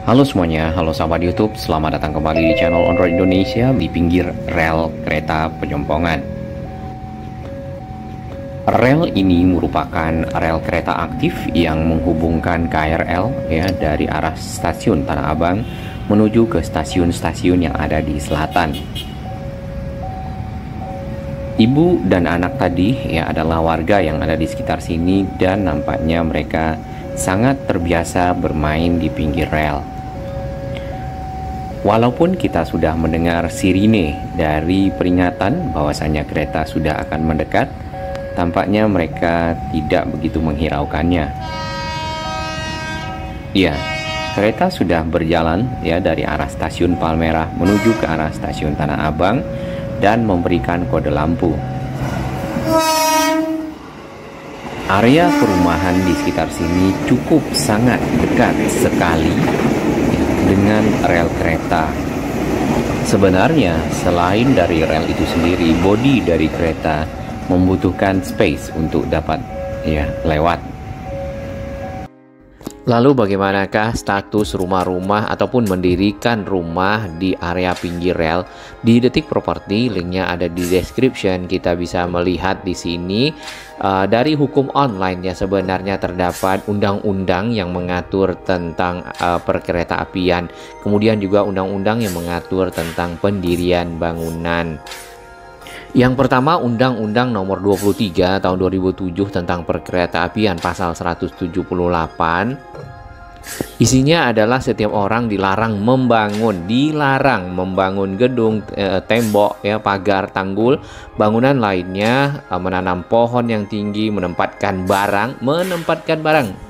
Halo semuanya, halo sahabat YouTube, selamat datang kembali di channel On Road Indonesia di pinggir rel kereta Pejompongan. Rel ini merupakan rel kereta aktif yang menghubungkan KRL ya dari arah stasiun Tanah Abang menuju ke stasiun-stasiun yang ada di selatan. Ibu dan anak tadi ya adalah warga yang ada di sekitar sini dan nampaknya mereka sangat terbiasa bermain di pinggir rel. Walaupun kita sudah mendengar sirine dari peringatan bahwasanya kereta sudah akan mendekat, tampaknya mereka tidak begitu menghiraukannya. Ya, kereta sudah berjalan ya dari arah stasiun Palmerah menuju ke arah stasiun Tanah Abang dan memberikan kode lampu. Area perumahan di sekitar sini cukup sangat dekat sekali dengan rel kereta. Sebenarnya selain dari rel itu sendiri, bodi dari kereta membutuhkan space untuk dapat lewat. Lalu bagaimanakah status rumah-rumah ataupun mendirikan rumah di area pinggir rel? Di Detik Properti, linknya ada di description. Kita bisa melihat di sini dari hukum online ya, sebenarnya terdapat undang-undang yang mengatur tentang perkereta-apian. Kemudian juga undang-undang yang mengatur tentang pendirian bangunan. Yang pertama, Undang-Undang Nomor 23 Tahun 2007 tentang Perkeretaapian pasal 178. Isinya adalah setiap orang dilarang membangun gedung, tembok, ya, pagar, tanggul, bangunan lainnya, menanam pohon yang tinggi, menempatkan barang.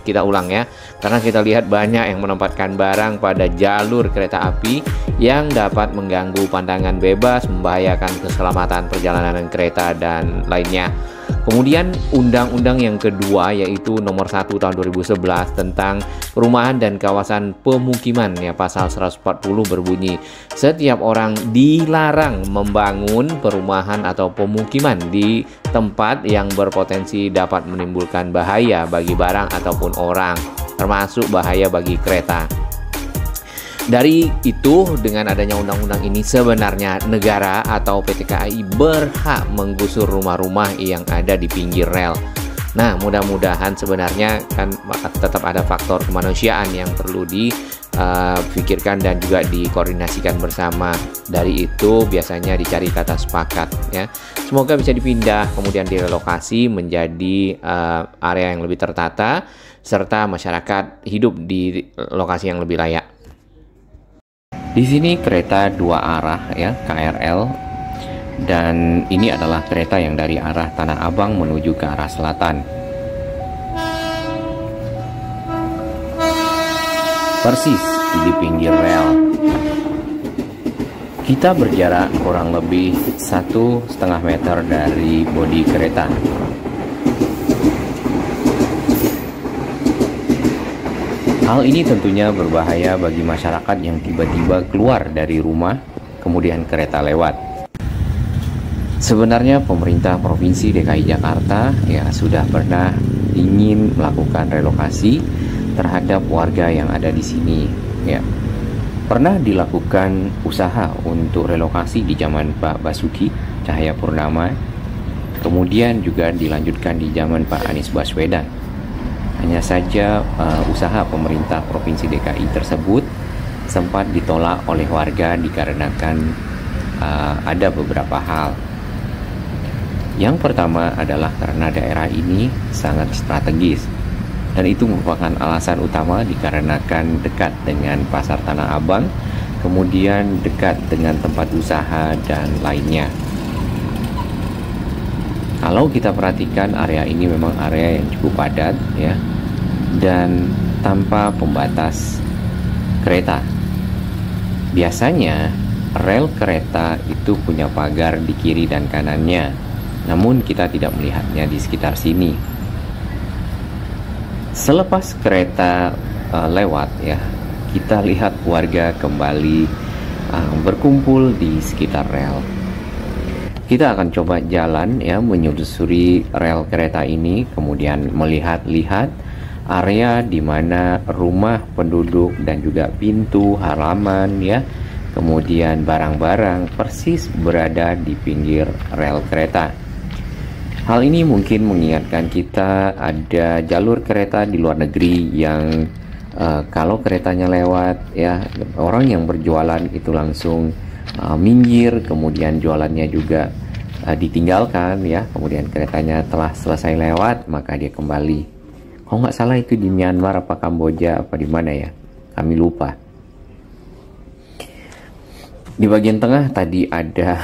Kita ulang ya, karena kita lihat banyak yang menempatkan barang pada jalur kereta api yang dapat mengganggu pandangan bebas, membahayakan keselamatan perjalanan kereta dan lainnya. Kemudian undang-undang yang kedua yaitu nomor 1 tahun 2011 tentang perumahan dan kawasan pemukiman ya, pasal 140 berbunyi setiap orang dilarang membangun perumahan atau pemukiman di tempat yang berpotensi dapat menimbulkan bahaya bagi barang ataupun orang, termasuk bahaya bagi kereta. Dari itu, dengan adanya undang-undang ini sebenarnya negara atau PT KAI berhak menggusur rumah-rumah yang ada di pinggir rel. Nah, mudah-mudahan sebenarnya kan tetap ada faktor kemanusiaan yang perlu dipikirkan dan juga dikoordinasikan bersama. Dari itu biasanya dicari kata sepakat ya. Semoga bisa dipindah kemudian direlokasi menjadi area yang lebih tertata serta masyarakat hidup di lokasi yang lebih layak. Di sini kereta dua arah ya, KRL, dan ini adalah kereta yang dari arah Tanah Abang menuju ke arah selatan. Persis di pinggir rel. Kita berjarak kurang lebih 1,5 meter dari bodi kereta. Hal ini tentunya berbahaya bagi masyarakat yang tiba-tiba keluar dari rumah, kemudian kereta lewat. Sebenarnya pemerintah Provinsi DKI Jakarta ya sudah pernah ingin melakukan relokasi terhadap warga yang ada di sini. Ya, pernah dilakukan usaha untuk relokasi di zaman Pak Basuki Cahayapurnama, kemudian juga dilanjutkan di zaman Pak Anies Baswedan. Hanya saja usaha pemerintah Provinsi DKI tersebut sempat ditolak oleh warga dikarenakan ada beberapa hal. Yang pertama adalah karena daerah ini sangat strategis, dan itu merupakan alasan utama dikarenakan dekat dengan Pasar Tanah Abang, kemudian dekat dengan tempat usaha dan lainnya. Kalau kita perhatikan, area ini memang area yang cukup padat ya, dan tanpa pembatas kereta. Biasanya rel kereta itu punya pagar di kiri dan kanannya, namun kita tidak melihatnya di sekitar sini. Selepas kereta lewat ya, kita lihat warga kembali berkumpul di sekitar rel. Kita akan coba jalan ya, menyusuri rel kereta ini, kemudian melihat-lihat area di mana rumah penduduk dan juga pintu halaman ya, kemudian barang-barang persis berada di pinggir rel kereta. Hal ini mungkin mengingatkan kita ada jalur kereta di luar negeri yang kalau keretanya lewat ya, orang yang berjualan itu langsung minggir, kemudian jualannya juga ditinggalkan ya, kemudian keretanya telah selesai lewat maka dia kembali. Kalau nggak salah itu di Myanmar apa Kamboja apa di mana ya, kami lupa. Di bagian tengah tadi ada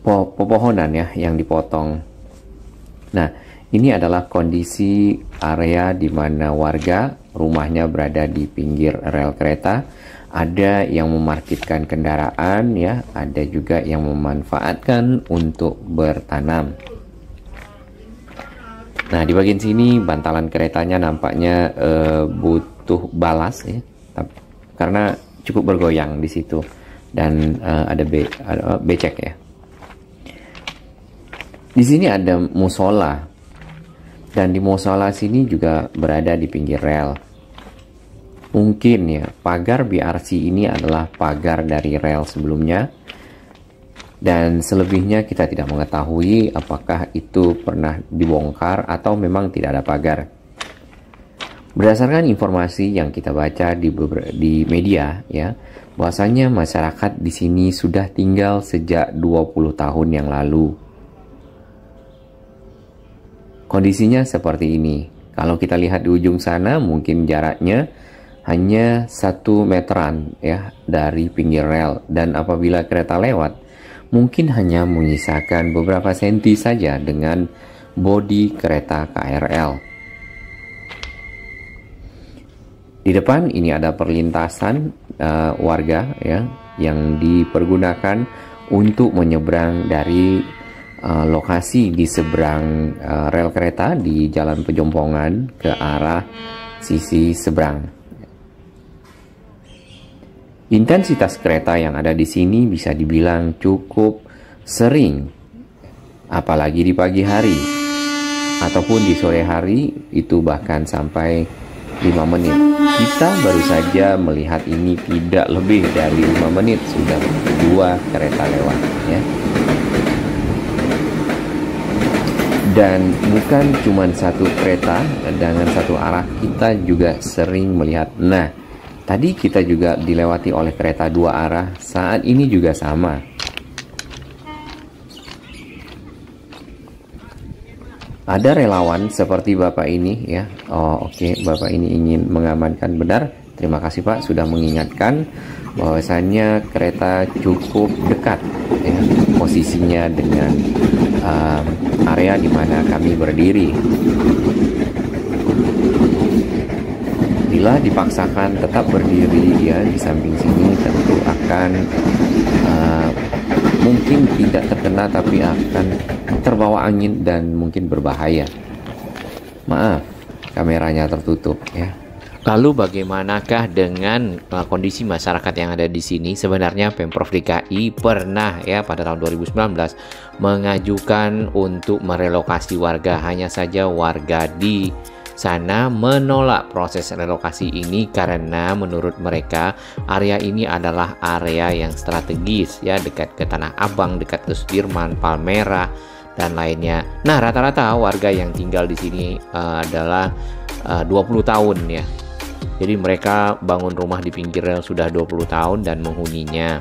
pepohonan ya yang dipotong. Nah, ini adalah kondisi area di mana warga rumahnya berada di pinggir rel kereta. Ada yang memarkirkan kendaraan ya, ada juga yang memanfaatkan untuk bertanam. Nah, di bagian sini bantalan keretanya nampaknya butuh balas ya, karena cukup bergoyang di situ dan ada becek ya. Di sini ada musola. Dan di musola sini juga berada di pinggir rel. Mungkin ya, pagar BRC ini adalah pagar dari rel sebelumnya. Dan selebihnya kita tidak mengetahui apakah itu pernah dibongkar atau memang tidak ada pagar. Berdasarkan informasi yang kita baca di media ya, bahwasanya masyarakat di sini sudah tinggal sejak 20 tahun yang lalu. Kondisinya seperti ini. Kalau kita lihat di ujung sana, mungkin jaraknya hanya 1 meteran ya dari pinggir rel. Dan apabila kereta lewat, mungkin hanya menyisakan beberapa senti saja dengan bodi kereta KRL. Di depan ini ada perlintasan warga ya yang dipergunakan untuk menyeberang dari lokasi di seberang rel kereta di Jalan Pejompongan ke arah sisi seberang. Intensitas kereta yang ada di sini bisa dibilang cukup sering, apalagi di pagi hari ataupun di sore hari, itu bahkan sampai 5 menit. Kita baru saja melihat ini tidak lebih dari 5 menit sudah 2 kereta lewat ya. Dan bukan cuma 1 kereta dengan 1 arah, kita juga sering melihat. Nah, tadi kita juga dilewati oleh kereta 2 arah, saat ini juga sama. Ada relawan seperti Bapak ini ya. Oh, oke, Bapak ini ingin mengamankan, benar. Terima kasih Pak sudah mengingatkan bahwasannya kereta cukup dekat ya, posisinya dengan area di mana kami berdiri. Bila dipaksakan tetap berdiri ya di samping sini, tentu akan mungkin tidak terkena, tapi akan terbawa angin dan mungkin berbahaya. Maaf, kameranya tertutup ya. Lalu bagaimanakah dengan kondisi masyarakat yang ada di sini? Sebenarnya Pemprov DKI pernah ya pada tahun 2019 mengajukan untuk merelokasi warga. Hanya saja warga di sana menolak proses relokasi ini karena menurut mereka area ini adalah area yang strategis ya, dekat ke Tanah Abang, dekat ke Sudirman, Palmerah dan lainnya. Nah, rata-rata warga yang tinggal di sini adalah 20 tahun ya. Jadi mereka bangun rumah di pinggir rel sudah 20 tahun dan menghuninya.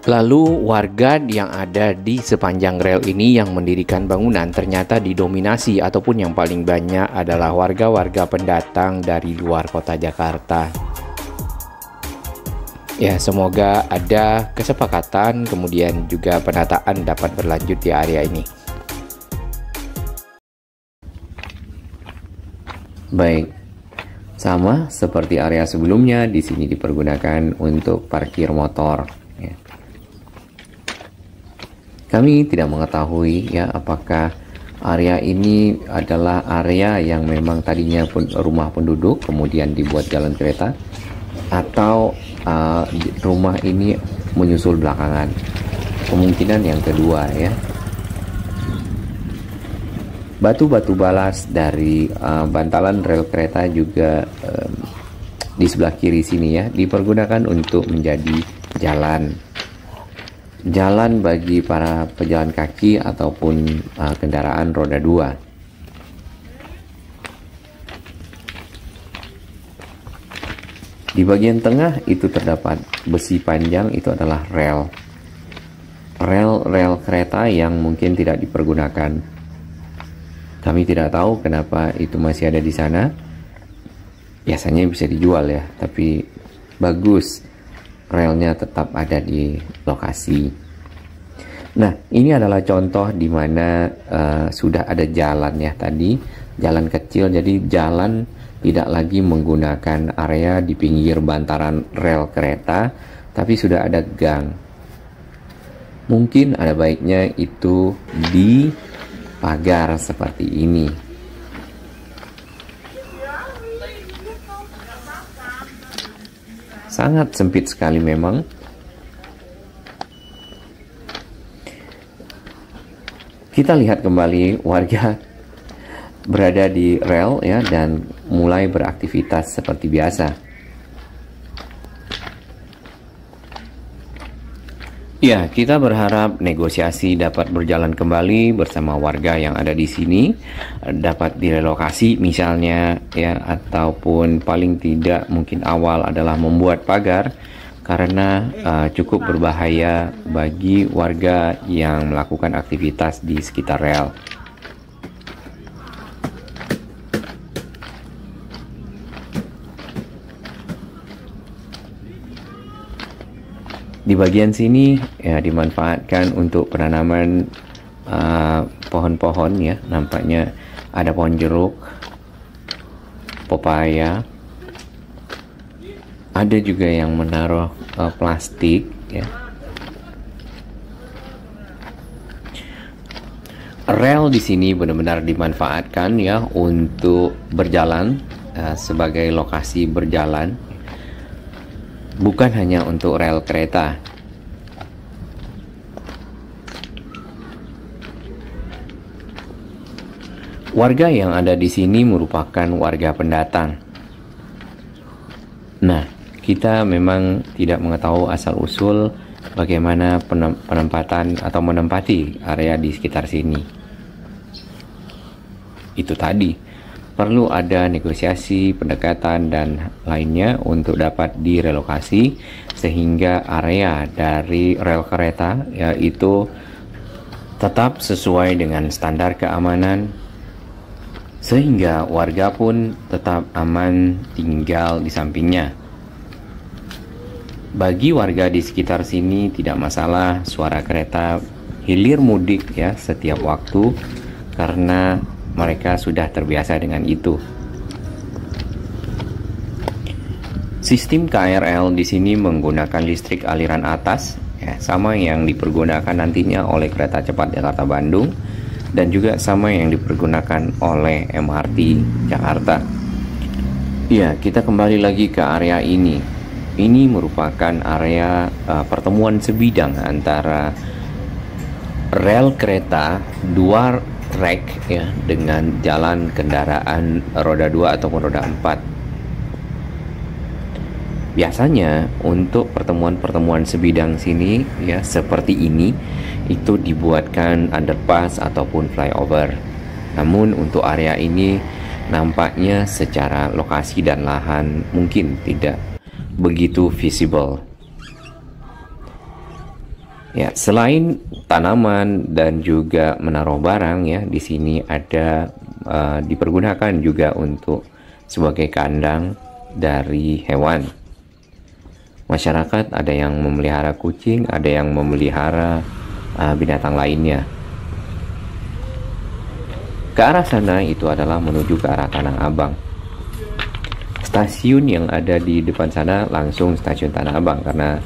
Lalu warga yang ada di sepanjang rel ini yang mendirikan bangunan ternyata didominasi ataupun yang paling banyak adalah warga-warga pendatang dari luar kota Jakarta. Ya, semoga ada kesepakatan kemudian juga penataan dapat berlanjut di area ini. Baik. Sama seperti area sebelumnya, di sini dipergunakan untuk parkir motor. Ya. Kami tidak mengetahui ya apakah area ini adalah area yang memang tadinya rumah penduduk kemudian dibuat jalan kereta, atau rumah ini menyusul belakangan. Kemungkinan yang kedua ya. Batu-batu balas dari bantalan rel kereta juga di sebelah kiri sini ya, dipergunakan untuk menjadi jalan bagi para pejalan kaki ataupun kendaraan roda 2. Di bagian tengah itu terdapat besi panjang, itu adalah rel kereta yang mungkin tidak dipergunakan. Kami tidak tahu kenapa itu masih ada di sana. Biasanya bisa dijual ya, tapi bagus relnya tetap ada di lokasi. Nah, ini adalah contoh di mana sudah ada jalan ya tadi, jalan kecil, jadi jalan tidak lagi menggunakan area di pinggir bantaran rel kereta, tapi sudah ada gang. Mungkin ada baiknya itu di pagar seperti ini. Sangat sempit sekali memang. Kita lihat kembali warga berada di rel ya dan mulai beraktivitas seperti biasa. Ya, kita berharap negosiasi dapat berjalan kembali bersama warga yang ada di sini, dapat direlokasi misalnya ya, ataupun paling tidak mungkin awal adalah membuat pagar karena cukup berbahaya bagi warga yang melakukan aktivitas di sekitar rel. Di bagian sini ya dimanfaatkan untuk penanaman pohon-pohon ya, nampaknya ada pohon jeruk, pepaya, ada juga yang menaruh plastik ya. Rel di sini benar-benar dimanfaatkan ya untuk berjalan sebagai lokasi berjalan. Bukan hanya untuk rel kereta. Warga yang ada di sini merupakan warga pendatang. Nah, kita memang tidak mengetahui asal-usul bagaimana penempatan atau menempati area di sekitar sini. Itu tadi. Perlu ada negosiasi, pendekatan, dan lainnya untuk dapat direlokasi sehingga area dari rel kereta yaitu tetap sesuai dengan standar keamanan sehingga warga pun tetap aman tinggal di sampingnya. Bagi warga di sekitar sini tidak masalah suara kereta hilir mudik ya setiap waktu karena mereka sudah terbiasa dengan itu. Sistem KRL di sini menggunakan listrik aliran atas, ya, sama yang dipergunakan nantinya oleh kereta cepat Jakarta Bandung dan juga sama yang dipergunakan oleh MRT Jakarta. Ya, kita kembali lagi ke area ini. Ini merupakan area pertemuan sebidang antara rel kereta dua rek ya dengan jalan kendaraan roda 2 ataupun roda 4. Biasanya untuk pertemuan-pertemuan sebidang sini ya seperti ini itu dibuatkan underpass ataupun flyover. Namun untuk area ini nampaknya secara lokasi dan lahan mungkin tidak begitu visible. Ya, selain tanaman dan juga menaruh barang ya, di sini ada dipergunakan juga untuk sebagai kandang dari hewan. Masyarakat ada yang memelihara kucing, ada yang memelihara binatang lainnya. Ke arah sana itu adalah menuju ke arah Tanah Abang. Stasiun yang ada di depan sana langsung stasiun Tanah Abang karena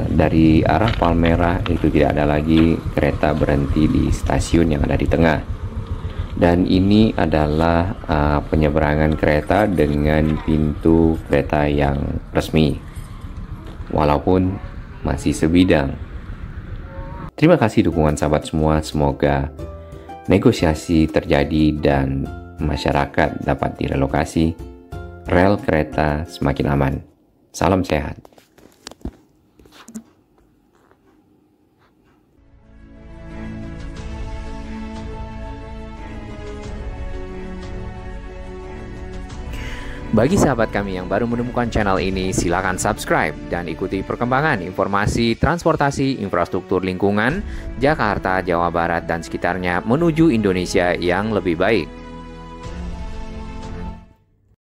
dari arah Palmerah itu tidak ada lagi kereta berhenti di stasiun yang ada di tengah. Dan ini adalah penyeberangan kereta dengan pintu kereta yang resmi, walaupun masih sebidang. Terima kasih dukungan sahabat semua, semoga negosiasi terjadi dan masyarakat dapat direlokasi, rel kereta semakin aman. Salam sehat. Bagi sahabat kami yang baru menemukan channel ini, silakan subscribe dan ikuti perkembangan informasi transportasi, infrastruktur lingkungan, Jakarta, Jawa Barat, dan sekitarnya menuju Indonesia yang lebih baik.